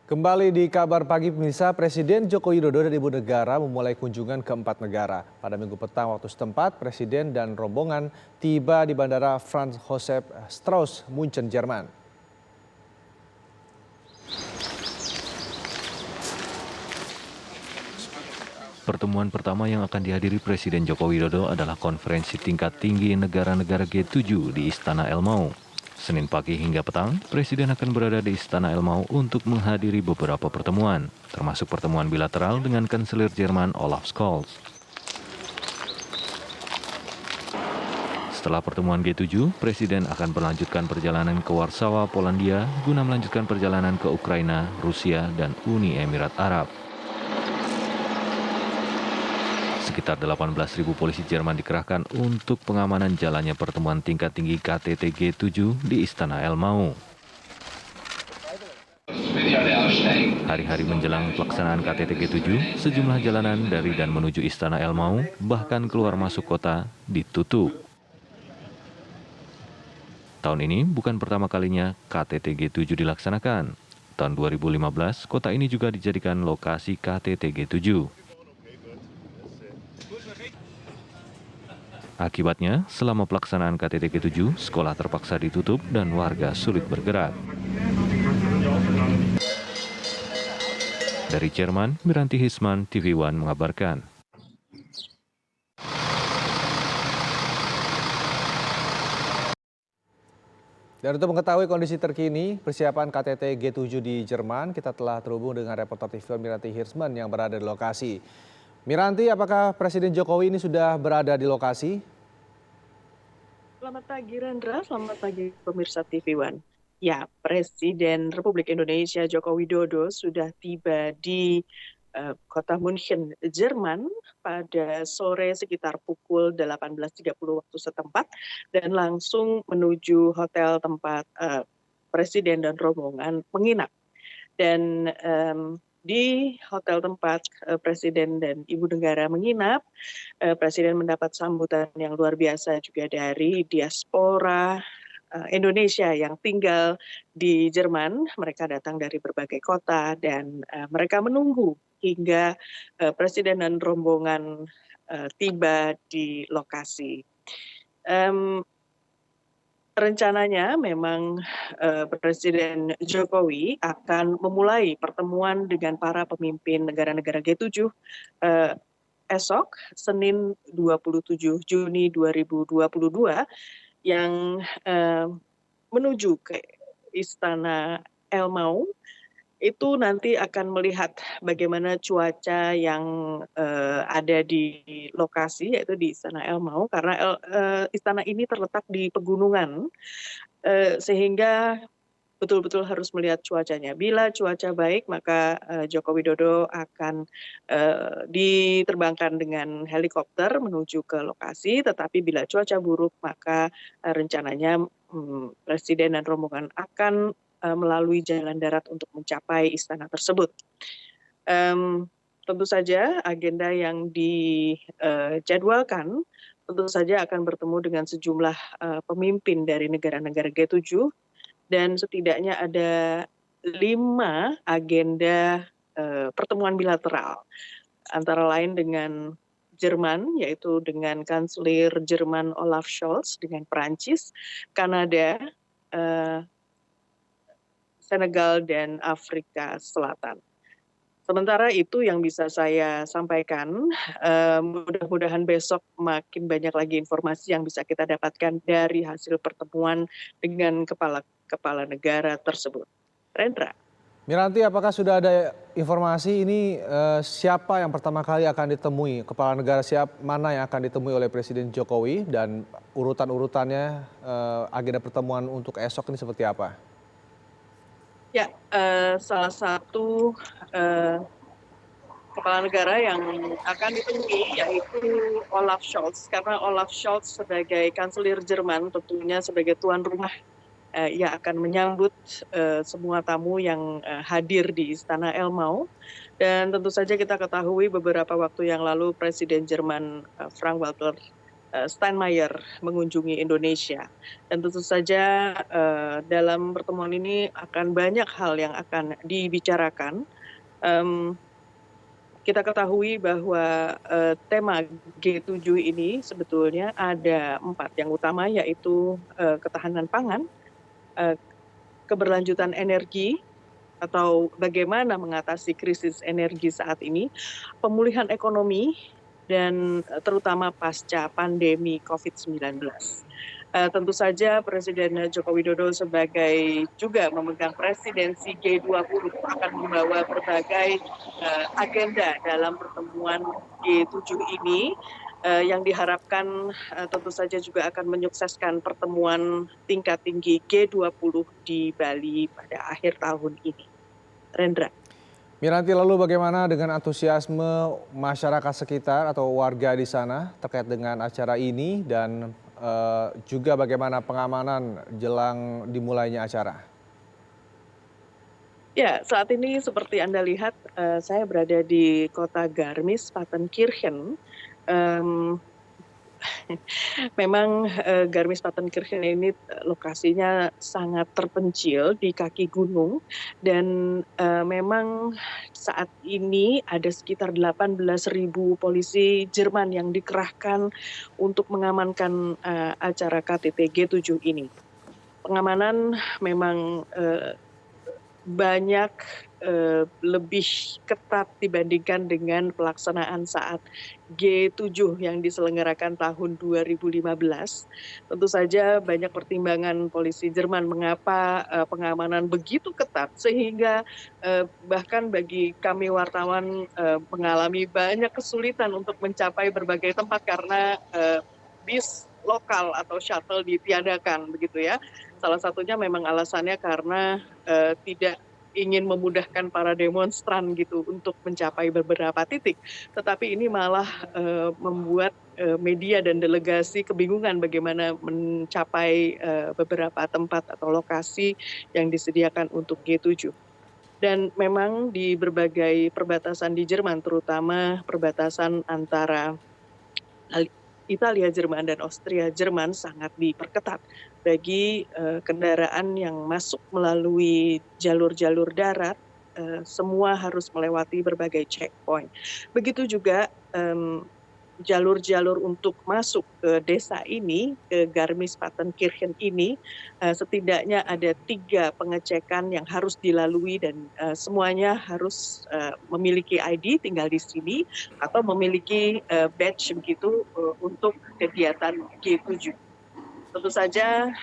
Kembali di kabar pagi pemirsa, Presiden Joko Widodo dan Ibu Negara memulai kunjungan ke 4 negara. Pada minggu petang waktu setempat, Presiden dan rombongan tiba di Bandara Franz Josef Strauss, Munchen, Jerman. Pertemuan pertama yang akan dihadiri Presiden Joko Widodo adalah konferensi tingkat tinggi negara-negara G7 di Istana Elmau. Senin pagi hingga petang, Presiden akan berada di Istana Elmau untuk menghadiri beberapa pertemuan, termasuk pertemuan bilateral dengan Kanselir Jerman Olaf Scholz. Setelah pertemuan G7, Presiden akan melanjutkan perjalanan ke Warsawa, Polandia, guna melanjutkan perjalanan ke Ukraina, Rusia, dan Uni Emirat Arab. Sekitar 18.000 polisi Jerman dikerahkan untuk pengamanan jalannya pertemuan tingkat tinggi KTT G7 di Istana Elmau. Hari-hari menjelang pelaksanaan KTT G7, sejumlah jalanan dari dan menuju Istana Elmau, bahkan keluar masuk kota, ditutup. Tahun ini bukan pertama kalinya KTT G7 dilaksanakan. Tahun 2015, kota ini juga dijadikan lokasi KTT G7. Akibatnya, selama pelaksanaan KTT G7, sekolah terpaksa ditutup dan warga sulit bergerak. Dari Jerman, Miranti Hisman, TV One mengabarkan. Dan untuk mengetahui kondisi terkini persiapan KTT G7 di Jerman, kita telah terhubung dengan reporter TV One Miranti Hisman yang berada di lokasi. Miranti, apakah Presiden Jokowi ini sudah berada di lokasi? Selamat pagi Rendra, selamat pagi pemirsa TV One. Ya, Presiden Republik Indonesia Joko Widodo sudah tiba di kota München, Jerman pada sore sekitar pukul 18.30 waktu setempat dan langsung menuju hotel tempat Presiden dan rombongan menginap. Dan di hotel tempat Presiden dan Ibu Negara menginap, Presiden mendapat sambutan yang luar biasa juga dari diaspora Indonesia yang tinggal di Jerman. Mereka datang dari berbagai kota dan mereka menunggu hingga Presiden dan rombongan tiba di lokasi. Rencananya memang Presiden Jokowi akan memulai pertemuan dengan para pemimpin negara-negara G7 esok, Senin 27 Juni 2022, yang menuju ke Istana Elmau. Itu nanti akan melihat bagaimana cuaca yang ada di lokasi, yaitu di Istana Elmau, karena istana ini terletak di pegunungan, sehingga betul-betul harus melihat cuacanya. Bila cuaca baik, maka Joko Widodo akan diterbangkan dengan helikopter menuju ke lokasi, tetapi bila cuaca buruk, maka rencananya Presiden dan rombongan akan melalui jalan darat untuk mencapai istana tersebut. Tentu saja agenda yang dijadwalkan tentu saja akan bertemu dengan sejumlah pemimpin dari negara-negara G7, dan setidaknya ada 5 agenda pertemuan bilateral, antara lain dengan Jerman, yaitu dengan Kanselir Jerman Olaf Scholz, dengan Perancis, Kanada, Senegal, dan Afrika Selatan. Sementara itu yang bisa saya sampaikan, mudah-mudahan besok makin banyak lagi informasi yang bisa kita dapatkan dari hasil pertemuan dengan kepala negara tersebut. Rendra. Miranti, apakah sudah ada informasi ini siapa yang pertama kali akan ditemui? Kepala negara mana yang akan ditemui oleh Presiden Jokowi dan urutan-urutannya agenda pertemuan untuk esok ini seperti apa? Ya, salah satu kepala negara yang akan ditemui yaitu Olaf Scholz, karena Olaf Scholz sebagai Kanselir Jerman tentunya sebagai tuan rumah ia akan menyambut semua tamu yang hadir di Istana Elmau. Dan tentu saja kita ketahui beberapa waktu yang lalu Presiden Jerman Frank-Walter Steinmeier mengunjungi Indonesia. Dan tentu saja dalam pertemuan ini akan banyak hal yang akan dibicarakan. Kita ketahui bahwa tema G7 ini sebetulnya ada 4 yang utama, yaitu ketahanan pangan, keberlanjutan energi atau bagaimana mengatasi krisis energi saat ini, pemulihan ekonomi, dan terutama pasca pandemi COVID-19. Tentu saja Presiden Joko Widodo sebagai juga memegang presidensi G20 akan membawa berbagai agenda dalam pertemuan G7 ini yang diharapkan tentu saja juga akan menyukseskan pertemuan tingkat tinggi G20 di Bali pada akhir tahun ini. Rendra. Miranti, lalu bagaimana dengan antusiasme masyarakat sekitar atau warga di sana terkait dengan acara ini dan juga bagaimana pengamanan jelang dimulainya acara? Ya, saat ini seperti Anda lihat, saya berada di kota Garmisch-Partenkirchen. Memang Garmisch-Partenkirchen ini lokasinya sangat terpencil di kaki gunung dan memang saat ini ada sekitar 18.000 polisi Jerman yang dikerahkan untuk mengamankan acara KTT G7 ini. Pengamanan memang banyak lebih ketat dibandingkan dengan pelaksanaan saat G7 yang diselenggarakan tahun 2015. Tentu saja banyak pertimbangan polisi Jerman mengapa pengamanan begitu ketat sehingga bahkan bagi kami wartawan mengalami banyak kesulitan untuk mencapai berbagai tempat karena bis lokal atau shuttle ditiadakan begitu ya. Salah satunya memang alasannya karena tidak ingin memudahkan para demonstran gitu untuk mencapai beberapa titik. Tetapi ini malah membuat media dan delegasi kebingungan bagaimana mencapai beberapa tempat atau lokasi yang disediakan untuk G7. Dan memang di berbagai perbatasan di Jerman, terutama perbatasan antara Italia Jerman dan Austria Jerman sangat diperketat bagi kendaraan yang masuk melalui jalur-jalur darat, semua harus melewati berbagai checkpoint. Begitu juga jalur-jalur untuk masuk ke desa ini, ke Garmisch-Partenkirchen ini, setidaknya ada 3 pengecekan yang harus dilalui dan semuanya harus memiliki ID, tinggal di sini, atau memiliki badge begitu untuk kegiatan G7. Tentu saja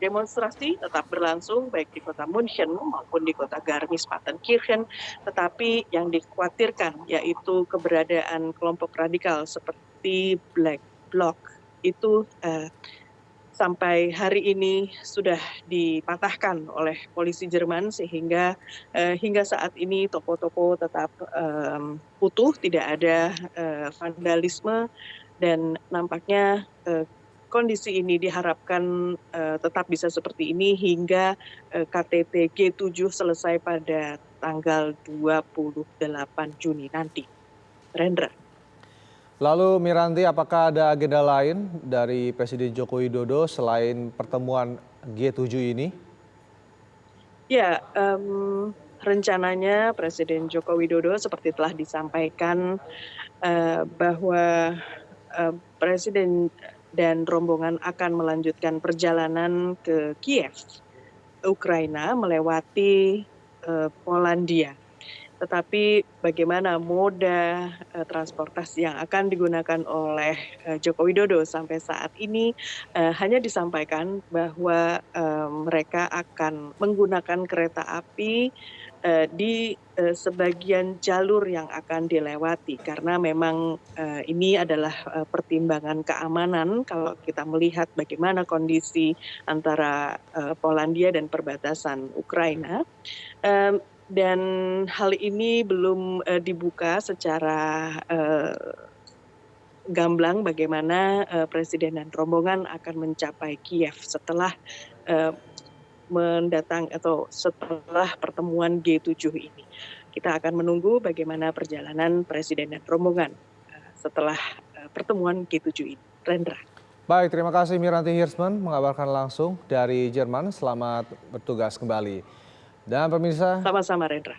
demonstrasi tetap berlangsung baik di kota München maupun di kota Garmisch-Partenkirchen, tetapi yang dikhawatirkan yaitu keberadaan kelompok radikal seperti Black Bloc itu sampai hari ini sudah dipatahkan oleh polisi Jerman sehingga hingga saat ini toko-toko tetap utuh, tidak ada vandalisme dan nampaknya kondisi ini diharapkan tetap bisa seperti ini hingga KTT G7 selesai pada tanggal 28 Juni nanti. Rendra. Lalu Miranti, apakah ada agenda lain dari Presiden Joko Widodo selain pertemuan G7 ini? Ya, rencananya Presiden Joko Widodo seperti telah disampaikan bahwa Presiden dan rombongan akan melanjutkan perjalanan ke Kiev, Ukraina, melewati Polandia. Tetapi bagaimana moda transportasi yang akan digunakan oleh Joko Widodo sampai saat ini hanya disampaikan bahwa mereka akan menggunakan kereta api di sebagian jalur yang akan dilewati karena memang ini adalah pertimbangan keamanan kalau kita melihat bagaimana kondisi antara Polandia dan perbatasan Ukraina. Dan hal ini belum dibuka secara gamblang bagaimana Presiden dan rombongan akan mencapai Kiev setelah setelah pertemuan G7 ini. Kita akan menunggu bagaimana perjalanan Presiden dan rombongan setelah pertemuan G7 ini. Rendra. Baik, terima kasih Miranti Hirsman mengabarkan langsung dari Jerman. Selamat bertugas kembali. Dan pemirsa, Sama-sama Rendra.